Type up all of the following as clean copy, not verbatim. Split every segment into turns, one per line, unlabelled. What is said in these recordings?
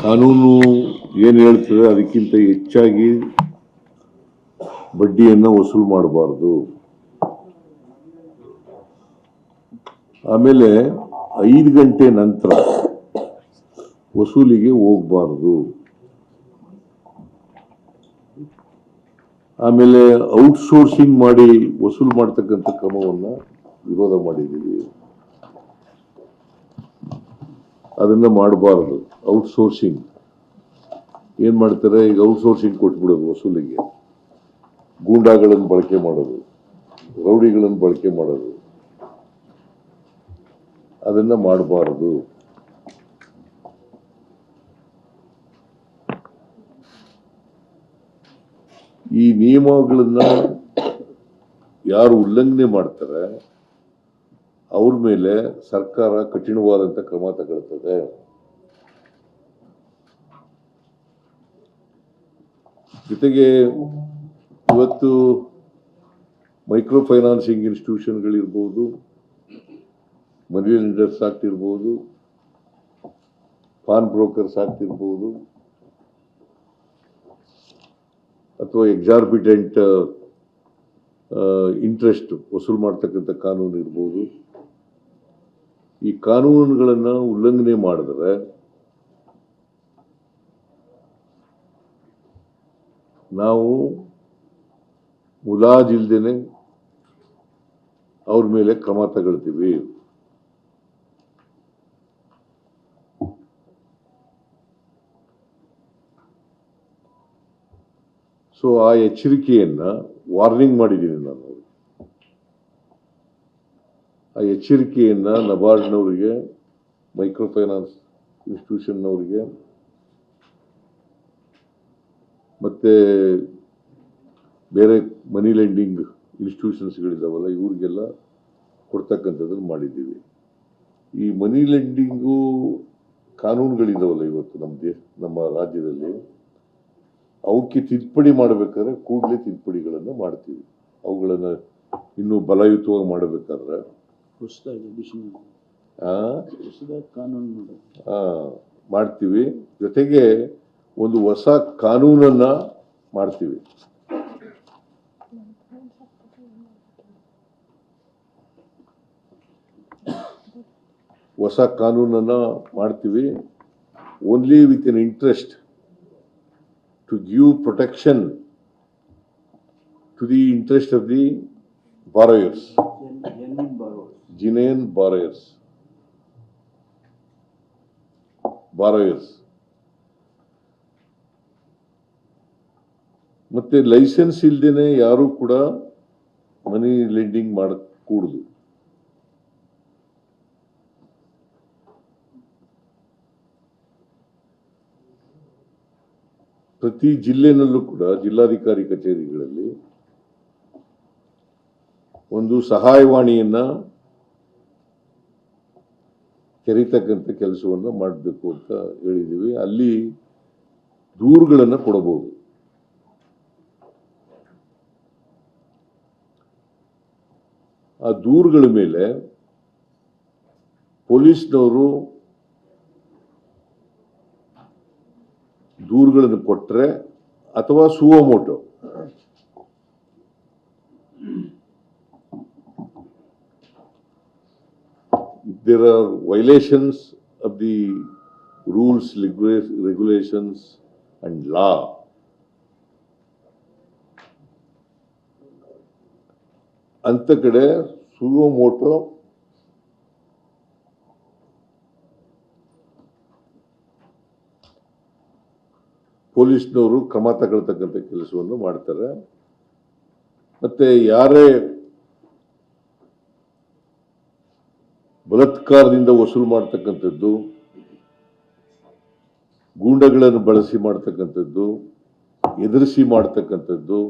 ಕಾನೂನು ಏನು ಹೇಳ್ತದೆ ಅದಕ್ಕಿಂತ ಹೆಚ್ಚಾಗಿ ಬಡ್ಡಿಯನ್ನು ವಸೂಲು ಮಾಡಬಾರ್ದು. ಆಮೇಲೆ 5 ಗಂಟೆ ನಂತರ ವಸೂಲಿಗೆ ಹೋಗಬಾರ್ದು. ಆಮೇಲೆ ಔಟ್ಸೋರ್ಸಿಂಗ್ ಮಾಡಿ ವಸೂಲು ಮಾಡ್ತಕ್ಕಂಥ ಕ್ರಮವನ್ನು ವಿರೋಧ ಮಾಡಿದ್ದೀವಿ. ಅದನ್ನ ಮಾಡಬಾರದು. ಔಟ್ಸೋರ್ಸಿಂಗ್ ಏನ್ ಮಾಡ್ತಾರೆ, ಈಗ ಔಟ್ಸೋರ್ಸಿಂಗ್ ಕೊಟ್ಬಿಡೋದು ವಸೂಲಿಗೆ, ಗೂಂಡಾಗಳನ್ನು ಬಳಕೆ ಮಾಡೋದು, ರೌಡಿಗಳನ್ನು ಬಳಕೆ ಮಾಡೋದು, ಅದನ್ನ ಮಾಡಬಾರದು. ಈ ನಿಯಮಗಳನ್ನ ಯಾರು ಉಲ್ಲಂಘನೆ ಮಾಡ್ತಾರೆ ಅವ್ರ ಮೇಲೆ ಸರ್ಕಾರ ಕಠಿಣವಾದಂತ ಕ್ರಮ ತಗೊಳ್ತದೆ. ಜೊತೆಗೆ ಇವತ್ತು ಮೈಕ್ರೋ ಫೈನಾನ್ಸಿಂಗ್ ಇನ್ಸ್ಟಿಟ್ಯೂಷನ್ಗಳಿರ್ಬೋದು, ಮನಿ ಲೆಂಡರ್ಸ್ ಆಗ್ತಿರ್ಬೋದು, ಪಾನ್ ಬ್ರೋಕರ್ಸ್ ಆಗ್ತಿರ್ಬೋದು, ಅಥವಾ ಎಕ್ಸಾರ್ಬಿಟೆಂಟ್ ಇಂಟ್ರೆಸ್ಟ್ ವಸೂಲು ಮಾಡ್ತಕ್ಕಂಥ ಕಾನೂನು ಇರ್ಬೋದು. ಈ ಕಾನೂನುಗಳನ್ನು ಉಲ್ಲಂಘನೆ ಮಾಡಿದ್ರೆ ನಾವು ಮುಲಾಜಿಲ್ದೇನೆ ಅವ್ರ ಮೇಲೆ ಕ್ರಮ ತಗೊಳ್ತೀವಿ. ಸೊ ಆ ಎಚ್ಚರಿಕೆಯನ್ನ ವಾರ್ನಿಂಗ್ ಮಾಡಿದ್ದೀನಿ ನಾನು. ಆ ಎಚ್ಚರಿಕೆಯನ್ನ ನಬಾರ್ಡ್ನವರಿಗೆ, ಮೈಕ್ರೋ ಫೈನಾನ್ಸ್ ಇನ್ಸ್ಟಿಟ್ಯೂಷನ್ನವರಿಗೆ, ಮತ್ತೆ ಬೇರೆ ಮನಿ ಲೆಂಡಿಂಗ್ ಇನ್ಸ್ಟಿಟ್ಯೂಷನ್ಸ್ಗಳಿದಾವಲ್ಲ ಇವ್ರಿಗೆಲ್ಲ ಕೊಡ್ತಕ್ಕಂಥದ್ದನ್ನು ಮಾಡಿದ್ದೀವಿ. ಈ ಮನಿ ಲೆಂಡಿಂಗು ಕಾನೂನುಗಳಿದಾವಲ್ಲ ಇವತ್ತು ನಮ್ಮ ರಾಜ್ಯದಲ್ಲಿ, ಅವಕ್ಕೆ ತಿದ್ದುಪಡಿ ಮಾಡಬೇಕಾದ್ರೆ ಕೂಡಲೇ ತಿದ್ದುಪಡಿಗಳನ್ನು ಮಾಡ್ತೀವಿ. ಅವುಗಳನ್ನು ಇನ್ನೂ ಬಲಯುತವಾಗಿ ಮಾಡಬೇಕಾದ್ರೆ ಮಾಡ್ತೀವಿ. ಜೊತೆಗೆ ಒಂದು ಹೊಸ ಕಾನೂನನ್ನ ಮಾಡ್ತೀವಿ. ಹೊಸ ಕಾನೂನನ್ನ ಮಾಡ್ತೀವಿ. Only with N interest to give protection to the interest of the borrowers, genuine borrowers. ಮತ್ತೆ ಲೈಸೆನ್ಸ್ ಇಲ್ದೇನೆ ಯಾರು ಕೂಡ ಮನಿ ಲೆಂಡಿಂಗ್ ಮಾಡಕೂಡದು. ಪ್ರತಿ ಜಿಲ್ಲೆನಲ್ಲೂ ಕೂಡ ಜಿಲ್ಲಾಧಿಕಾರಿ ಕಚೇರಿಗಳಲ್ಲಿ ಒಂದು ಸಹಾಯವಾಣಿಯನ್ನ ತೆರೀತಕ್ಕಂಥ ಕೆಲಸವನ್ನು ಮಾಡಬೇಕು ಅಂತ ಹೇಳಿದ್ದೀವಿ. ಅಲ್ಲಿ ದೂರುಗಳನ್ನು ಕೊಡಬಹುದು. ಆ ದೂರುಗಳ ಮೇಲೆ ಪೊಲೀಸ್ನವರು ದೂರುಗಳನ್ನು ಕೊಟ್ಟರೆ ಅಥವಾ suo motu if there are violations of the rules, regulations and law, ಅಂತ ಕಡೆ ಸುವೋಮೋಟೋ ಪೊಲೀಸ್ನವರು ಕ್ರಮ ತಗೊಳ್ತಕ್ಕಂಥ ಕೆಲಸವನ್ನು ಮಾಡ್ತಾರೆ. ಮತ್ತೆ ಯಾರೇ ಬಲಾತ್ಕಾರದಿಂದ ವಸೂಲು ಮಾಡ್ತಕ್ಕಂಥದ್ದು, ಗೂಂಡಗಳನ್ನು ಬಳಸಿ ಮಾಡ್ತಕ್ಕಂಥದ್ದು, ಎದುರಿಸಿ ಮಾಡ್ತಕ್ಕಂಥದ್ದು,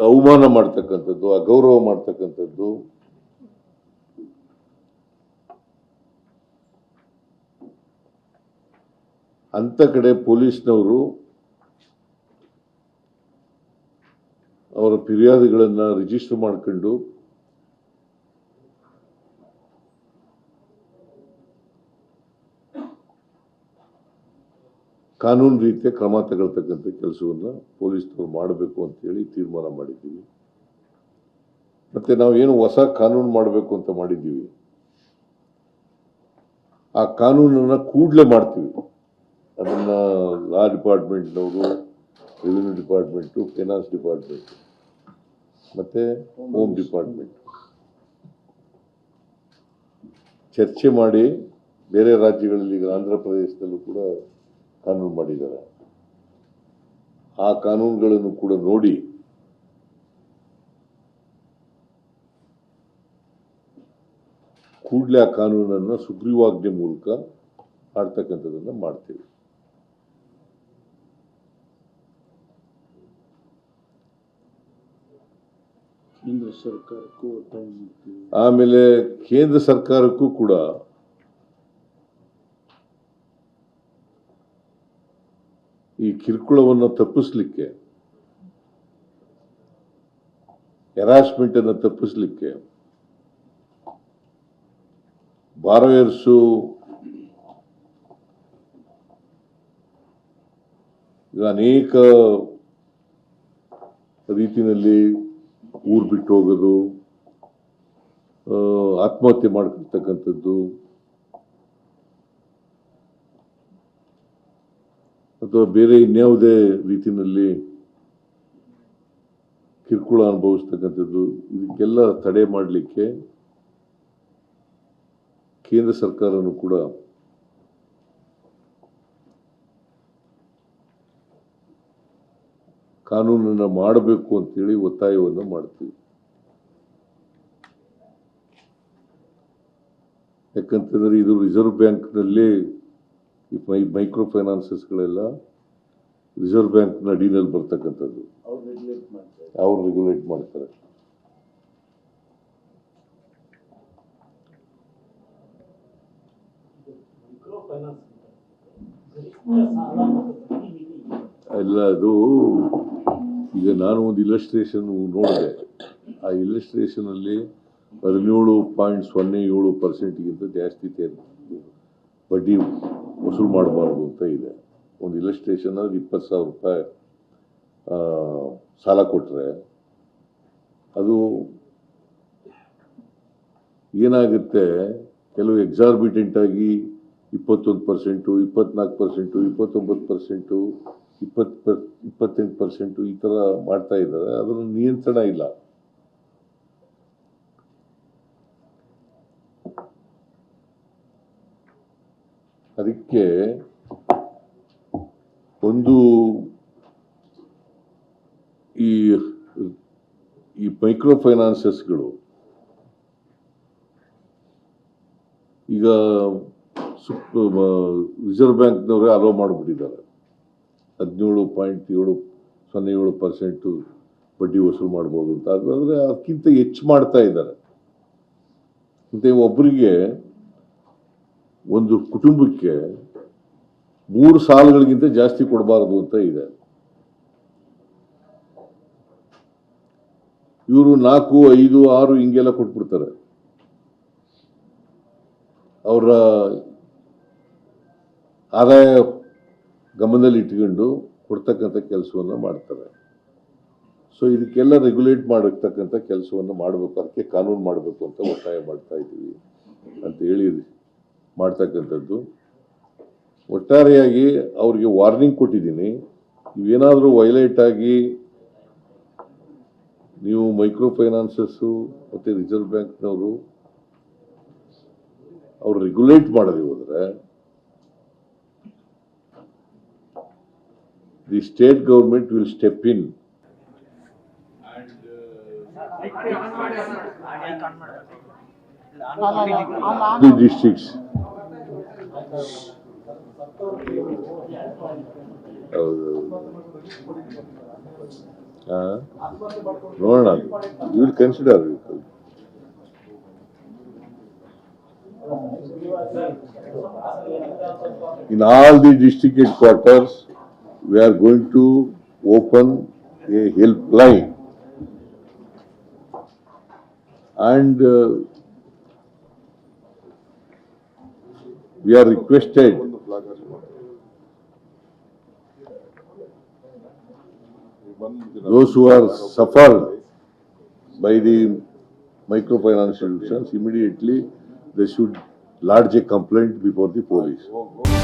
ಅವಮಾನ ಮಾಡ್ತಕ್ಕಂಥದ್ದು, ಅಗೌರವ ಮಾಡ್ತಕ್ಕಂಥದ್ದು, ಅಂತ ಕಡೆ ಪೊಲೀಸ್ನವರು ಅವರ ಫಿರ್ಯಾದಿಗಳನ್ನು ರಿಜಿಸ್ಟರ್ ಮಾಡಿಕೊಂಡು ಕಾನೂನು ರೀತಿಯ ಕ್ರಮ ತಗೊಳ್ತಕ್ಕಂಥ ಕೆಲಸವನ್ನು ಪೊಲೀಸ್ನವರು ಮಾಡಬೇಕು ಅಂತೇಳಿ ತೀರ್ಮಾನ ಮಾಡಿದ್ದೀವಿ. ಮತ್ತೆ ನಾವು ಏನು ಹೊಸ ಕಾನೂನು ಮಾಡಬೇಕು ಅಂತ ಮಾಡಿದ್ದೀವಿ, ಆ ಕಾನೂನನ್ನು ಕೂಡಲೇ ಮಾಡ್ತೀವಿ. ಅದನ್ನು ಲಾ ಡಿಪಾರ್ಟ್ಮೆಂಟ್ನವರು, ರೆವಿನ್ಯೂ ಡಿಪಾರ್ಟ್ಮೆಂಟು, ಫೈನಾನ್ಸ್ ಡಿಪಾರ್ಟ್ಮೆಂಟ್ ಮತ್ತು ಹೋಮ್ ಡಿಪಾರ್ಟ್ಮೆಂಟ್ ಚರ್ಚೆ ಮಾಡಿ, ಬೇರೆ ರಾಜ್ಯಗಳಲ್ಲಿ ಈಗ ಆಂಧ್ರ ಪ್ರದೇಶದಲ್ಲೂ ಕೂಡ ಕಾನೂನು ಮಾಡಿದ್ದಾರೆ. ಆ ಕಾನೂನುಗಳನ್ನು ಕೂಡ ನೋಡಿ ಕೂಡಲೇ ಆ ಕಾನೂನನ್ನು ಸುಗ್ರೀವಾಜ್ಞೆ ಮೂಲಕ ಮಾಡ್ತಕ್ಕಂಥದ್ದನ್ನು ಮಾಡ್ತೀವಿ.
ಕೇಂದ್ರ ಸರ್ಕಾರಕ್ಕೂ ಒತ್ತಾಯ ಮಾಡ್ತೀವಿ.
ಆಮೇಲೆ ಕೇಂದ್ರ ಸರ್ಕಾರಕ್ಕೂ ಕೂಡ ಈ ಕಿರುಕುಳವನ್ನು ತಪ್ಪಿಸ್ಲಿಕ್ಕೆ, ಹೆರಾಸ್ಮೆಂಟ್ ಅನ್ನು ತಪ್ಪಿಸ್ಲಿಕ್ಕೆ, ಬಾರೋಯರ್ಸು ಈಗ ಅನೇಕ ರೀತಿಯಲ್ಲಿ ಊರು ಬಿಟ್ಟು ಹೋಗೋದು, ಆತ್ಮಹತ್ಯೆ ಮಾಡ್ಕೊಳ್ತಕ್ಕಂಥದ್ದು, ಅಥವಾ ಬೇರೆ ಇನ್ಯಾವುದೇ ರೀತಿಯಲ್ಲಿ ಕಿರುಕುಳ ಅನುಭವಿಸ್ತಕ್ಕಂಥದ್ದು, ಇದಕ್ಕೆಲ್ಲ ತಡೆ ಮಾಡಲಿಕ್ಕೆ ಕೇಂದ್ರ ಸರ್ಕಾರನೂ ಕೂಡ ಕಾನೂನನ್ನು ಮಾಡಬೇಕು ಅಂತೇಳಿ ಒತ್ತಾಯವನ್ನು ಮಾಡ್ತೀವಿ. ಯಾಕಂತಂದ್ರೆ ಇದು ರಿಸರ್ವ್ ಬ್ಯಾಂಕ್ನಲ್ಲಿ ಮೈಕ್ರೋ ಫೈನಾನ್ಸಸ್ಗಳೆಲ್ಲ ರಿಸರ್ವ್ ಬ್ಯಾಂಕ್ನ ಅಡಿನಲ್ಲಿ ಬರ್ತಕ್ಕಂಥದ್ದು, ಅವ್ರು ರೆಗ್ಯುಲೇಟ್ ಮಾಡ್ತಾರೆ. ಎಲ್ಲ ಅದು ಈಗ ನಾನು ಒಂದು ಇಲಸ್ಟ್ರೇಷನ್ ನೋಡಿದೆ. ಆ ಇಲಸ್ಟ್ರೇಷನ್ ಅಲ್ಲಿ 17.07% ಜಾಸ್ತಿ ಬಡ್ಡಿ ವಸೂಲು ಮಾಡಬಾರ್ದು ಅಂತ ಇದೆ. ಒಂದು ಇಲಸ್ಟ್ರೇಷನ್ ಅಂದ್ರೆ 20,000 ರೂಪಾಯಿ ಸಾಲ ಕೊಟ್ಟರೆ ಅದು ಏನಾಗುತ್ತೆ, ಕೆಲವು ಎಕ್ಸಾರ್ಬಿಟೆಂಟ್ ಆಗಿ 21%, 24%, 29%, 28% ಈ ಥರ ಮಾಡ್ತಾ ಇದ್ದಾರೆ. ಅದರ ನಿಯಂತ್ರಣ ಇಲ್ಲ. ಅದಕ್ಕೆ ಒಂದು ಈ ಮೈಕ್ರೋ ಫೈನಾನ್ಸಸ್ಗಳು ಈಗ ರಿಸರ್ವ್ ಬ್ಯಾಂಕ್ನವರೇ ಅಲೋ ಮಾಡಿಬಿಟ್ಟಿದ್ದಾರೆ. 17.07% ಬಡ್ಡಿ ವಸೂಲು ಮಾಡ್ಬೋದು ಅಂತ. ಆದರೆ ಅದಕ್ಕಿಂತ ಹೆಚ್ಚು ಮಾಡ್ತಾ ಇದ್ದಾರೆ. ಮತ್ತು ಒಬ್ಬರಿಗೆ, ಒಂದು ಕುಟುಂಬಕ್ಕೆ 3 ಸಾಲಗಳಿಗಿಂತ ಜಾಸ್ತಿ ಕೊಡಬಾರದು ಅಂತ ಇದೆ. ಇವರು 4, 5, 6 ಹಿಂಗೆಲ್ಲ ಕೊಟ್ಬಿಡ್ತಾರೆ. ಅವರ ಆದಾಯ ಗಮನದಲ್ಲಿ ಇಟ್ಕೊಂಡು ಕೊಡ್ತಕ್ಕಂಥ ಕೆಲಸವನ್ನು ಮಾಡ್ತಾರೆ. ಸೊ ಇದಕ್ಕೆಲ್ಲ ರೆಗ್ಯುಲೇಟ್ ಮಾಡತಕ್ಕಂಥ ಕೆಲಸವನ್ನು ಮಾಡಬೇಕು, ಅದಕ್ಕೆ ಕಾನೂನು ಮಾಡಬೇಕು ಅಂತ ಒತ್ತಾಯ ಮಾಡ್ತಾ ಇದ್ದೀವಿ ಅಂತ ಹೇಳಿ ಮಾಡ್ತಕ್ಕಂಥದ್ದು. ಒಟ್ಟಾರೆಯಾಗಿ ಅವ್ರಿಗೆ ವಾರ್ನಿಂಗ್ ಕೊಟ್ಟಿದ್ದೀನಿ. ನೀವೇನಾದರೂ ವೈಲೇಟ್ ಆಗಿ ನೀವು ಮೈಕ್ರೋ ಫೈನಾನ್ಸಸ್ಸು ಮತ್ತು ರಿಸರ್ವ್ ಬ್ಯಾಂಕ್ನವರು ಅವ್ರು ರೆಗ್ಯುಲೇಟ್ ಮಾಡದೆ ಹೋದರೆ the state government will step in the districts. ನೋಡೋಣ, you will consider it. In all the district headquarters, we are going to open a helpline and we are requested those who are suffered by the microfinance institutions, immediately they should lodge a complaint before the police.